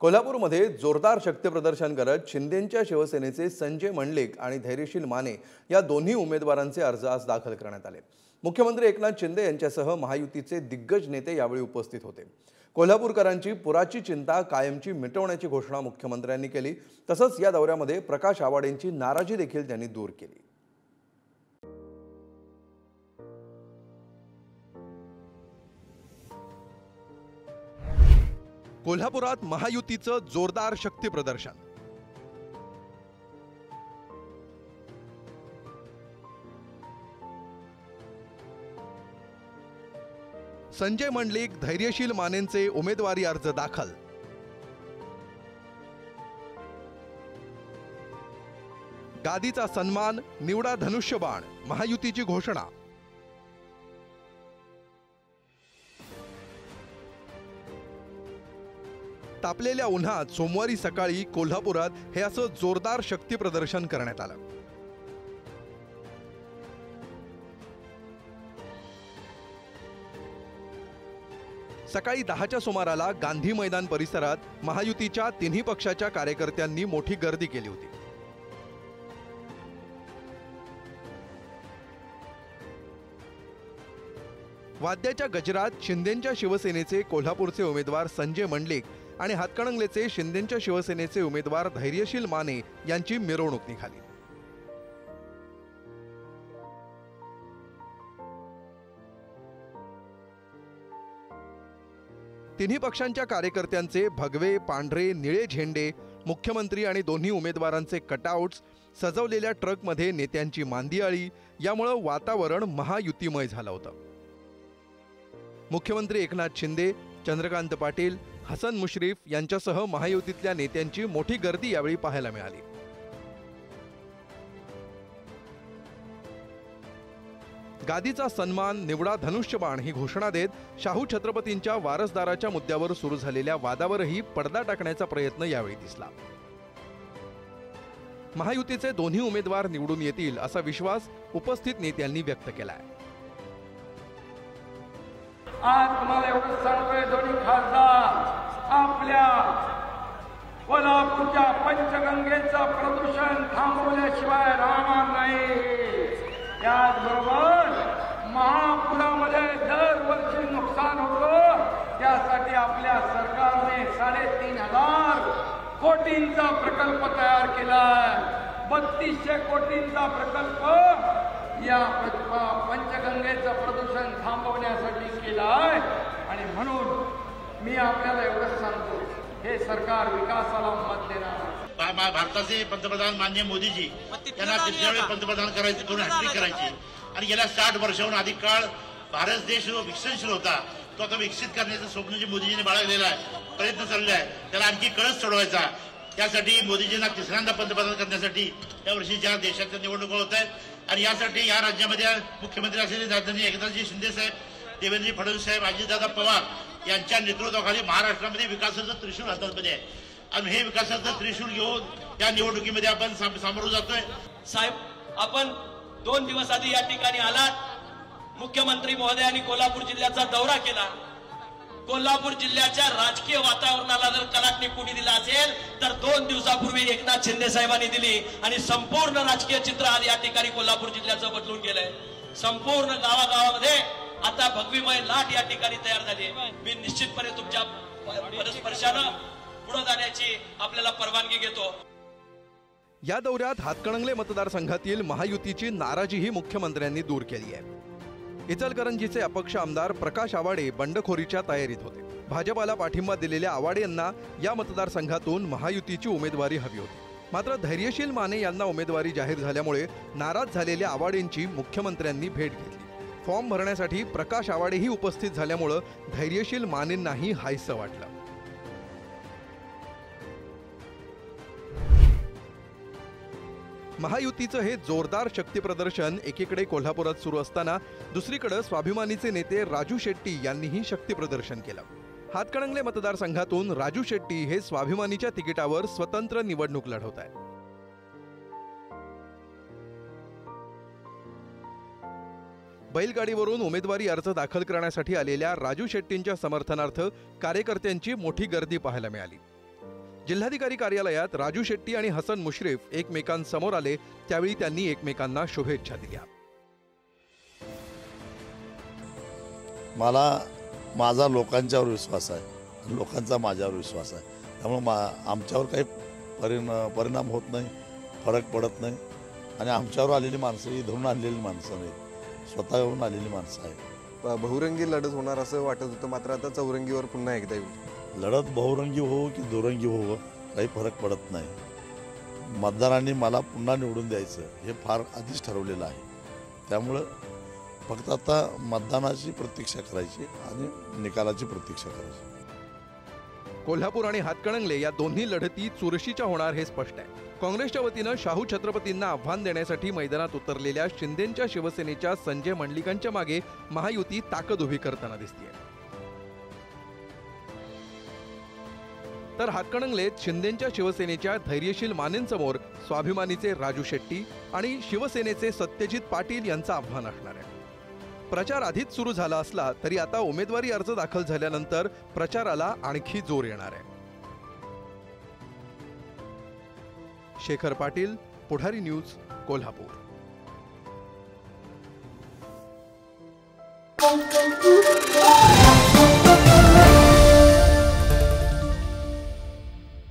कोल्हापूरमध्ये जोरदार शक्तिप्रदर्शन करत शिंदेंच्या शिवसेनेचे संजय मंडलिक आणि धैर्यशील माने या दोन्ही उमेदवारांचे अर्ज आज दाखल करण्यात आले। मुख्यमंत्री एकनाथ शिंदे यांच्यासह महायुतीचे दिग्गज नेते यावेळी उपस्थित होते। कोल्हापूरकरांची पुराची चिंता कायमची मिटवण्याची घोषणा मुख्यमंत्र्यांनी केली। तसंच या दौऱ्यामध्ये प्रकाश आवाडेंची नाराजी देखील त्यांनी दूर केली। कोल्हापुरात महायुतीचं जोरदार शक्ती प्रदर्शन। संजय मंडलिक धैर्यशील मानेंचे उमेदवारी अर्ज दाखल। गादीचा सन्मान निवडा धनुष्यबाण महायुतीची घोषणा। तापलेल्या उन्हात सोमवारी सकाळी कोल्हापुरात हे असं जोरदार शक्ती प्रदर्शन करण्यात आलं। सकाळी 10च्या सुमाराला गांधी मैदान परिसरात महायुतीच्या तिन्ही पक्षाच्या कार्यकर्त्यांनी मोठी गर्दी केली होती। वाद्याच्या गजरात शिंदेंच्या शिवसेनेचे कोल्हापूरचे उमेदवार संजय मंडलिक आणि हातकणंगलेचे शिंदेंच्या शिवसेनेचे उमेदवार धैर्यशील माने यांची मिरवणूक निघाली। तिन्ही पक्षांच्या कार्यकर्त्यांचे भगवे पांढरे निळे झेंडे, मुख्यमंत्री आणि दोन्ही उमेदवारांचे कटआउट्स, सजवलेल्या ट्रकमध्ये नेत्यांची मांदियाळी यामुळे वातावरण महायुतीमय झालं होतं। मुख्यमंत्री एकनाथ शिंदे, चंद्रकांत पाटील, हसन मुश्रीफ यांच्यासह महायुतीतल्या नेत्यांची मोठी गर्दी यावेळी पाहायला मिळाली। गादीचा सन्मान निवडा धनुष्यबाण ही घोषणा देत शाहू छत्रपतींच्या वारसदाराच्या मुद्द्यावर सुरू झालेल्या वादावरही पडदा टाकण्याचा प्रयत्न यावेळी दिसला। महायुतीचे दोन्ही उमेदवार निवडून येतील असा विश्वास उपस्थित नेत्यांनी व्यक्त केलाय। आज तुम्हाला एवढं सांगतोय, दोन्ही खासदार आपल्या कोल्हापूरच्या पंचगंगेचं प्रदूषण थांबवल्याशिवाय राहणार नाही। त्याचबरोबर महापुरामध्ये दरवर्षी नुकसान होतं, त्यासाठी आपल्या सरकारने 3,500 कोटींचा प्रकल्प तयार केलाय। 3200 कोटींचा प्रकल्प या पंचगंगेचं प्रदूषण थांबवण्यासाठी केलाय। आणि म्हणून मी आपल्याला एवढंच सांगतो, हे सरकार विकासाला मत देणार। भारताचे पंतप्रधान माननीय मोदीजी यांना तिसऱ्या वेळी पंतप्रधान करून हॅट्रिक करायची आणि गेल्या 60 वर्षाहून अधिक काळ भारत देश जो विकसनशील होता तो आता विकसित करण्याचं स्वप्न जे मोदीजींनी बाळगलेलं आहे, प्रयत्न चालले आहे, त्याला आणखी कळस चढवायचा। त्यासाठी मोदीजींना तिसऱ्यांदा पंतप्रधान करण्यासाठी यावर्षी ज्या देशाच्या निवडणुका होत आहेत आणि यासाठी या राज्यामध्ये मुख्यमंत्री असलेले राजधानी एकनाथजी शिंदे साहेब, देवेंद्रजी फडणवीस साहेब, अजितदादा पवार यांच्या नेतृत्वाखाली महाराष्ट्रामध्ये विकासाचं त्रिशूळ हातामध्ये आहे आणि हे विकासाचं त्रिशूळ घेऊन या निवडणुकीमध्ये आपण सामोरं जातोय। साहेब, आपण 2 दिवस आधी या ठिकाणी आलात। मुख्यमंत्री महोदयांनी कोल्हापूर जिल्ह्याचा दौरा केला। कोल्हापूर जिल्ह्याच्या राजकीय वातावरणाला जर कलाटणी कुणी दिला असेल तर 2 दिवसापूर्वी एकनाथ शिंदे साहेबांनी दिली आणि संपूर्ण राजकीय चित्र आज या ठिकाणी कोल्हापूर जिल्ह्याचं बदलून गेलंय। संपूर्ण गावागावामध्ये आता भगवीमय लाट या ठिकाणी तयार झाली। मी निश्चितपणे तुमच्या परस्परानं पुढे जाण्याची आपल्याला परवानगी घेतो। या दौऱ्यात हातकणंगले मतदारसंघातील महायुतीची नाराजीही मुख्यमंत्र्यांनी दूर केली आहे। इचलकरंजीचे अपक्ष आमदार प्रकाश आवाडे बंडखोरीच्या तयारीत होते। भाजपाला पाठिंबा दिलेल्या आवाडे यांना या मतदारसंघातून महायुतीची उमेदवारी हवी होती। मात्र धैर्यशील माने यांना उमेदवारी जाहीर झाल्यामुळे नाराज झालेल्या आवाडेंची मुख्यमंत्र्यांनी भेट घेतली। फॉर्म भरण्यासाठी प्रकाश आवाडेही उपस्थित झाल्यामुळे धैर्यशील मानेंनाही हायसं वाटलं। महायुतीचं हे जोरदार शक्ती प्रदर्शन एकीकडे कोल्हापुरात सुरू असताना दुसरीकडे स्वाभिमानीचे नेते राजू शेट्टी यांनीही शक्ती प्रदर्शन केलं। हातकणंगले मतदारसंघातून राजू शेट्टी हे स्वाभिमानीच्या तिकिटावर स्वतंत्र निवडणूक लढवत आहेत। बैलगाडीवरून उमेदवारी अर्ज दाखल करण्यासाठी आलेल्या राजू शेट्टींच्या समर्थनार्थ कार्यकर्त्यांची मोठी गर्दी पाहायला मिळाली। जिल्हाधिकारी कार्यालयात राजू शेट्टी आणि हसन मुश्रीफ एकमेकांसमोर आले, त्यावेळी त्यांनी एकमेकांना शुभेच्छा दिल्या. मला माझा लोकांच्यावर विश्वास आहे, लोकांचा माझ्यावर विश्वास आहे. त्यामुळे आमच्यावर काही परिणाम होत नाही, फरक पडत नाही. आणि आमच्यावर आलेली माणसं ही धरून आणलेली माणसं नाही, स्वतः येऊन आलेली माणसं आहेत. बहुरंगी लढत होणार असं वाटत होतं, मात्र आता चौरंगीवर पुन्हा एकदा येईल. लढत बहुरंगी हो की दुरंगी हो काही फरक पडत नाही. मतदारांनी मला पुन्हा निवडून द्यायचं हे फार आधीच ठरवलेलं आहे. त्यामुळं फक्त आता मतदानाची प्रतीक्षा करायची आणि निकालाची प्रतीक्षा करायची. कोल्हापूर आणि हातकणंगले या दोन्ही लढती चुरशीच्या होणार हे स्पष्ट आहे. काँग्रेसच्या वतीनं शाहू छत्रपतींना आव्हान देण्यासाठी मैदानात उतरलेल्या शिंदेंच्या शिवसेनेच्या संजय मंडलिकांच्या मागे महायुती ताकद उभी करताना दिसतेय. तर हातकणंगलेत शिंदेंच्या शिवसेनेच्या धैर्यशील मानेंसमोर स्वाभिमानीचे राजू शेट्टी आणि शिवसेनेचे सत्यजित पाटील यांचं आव्हान असणार आहे. प्रचार आधीच सुरू झाला असला तरी आता उमेदवारी अर्ज दाखल झाल्यानंतर प्रचाराला आणखी जोर येणार आहे. शेखर पाटील, पुढारी न्यूज, कोल्हापूर.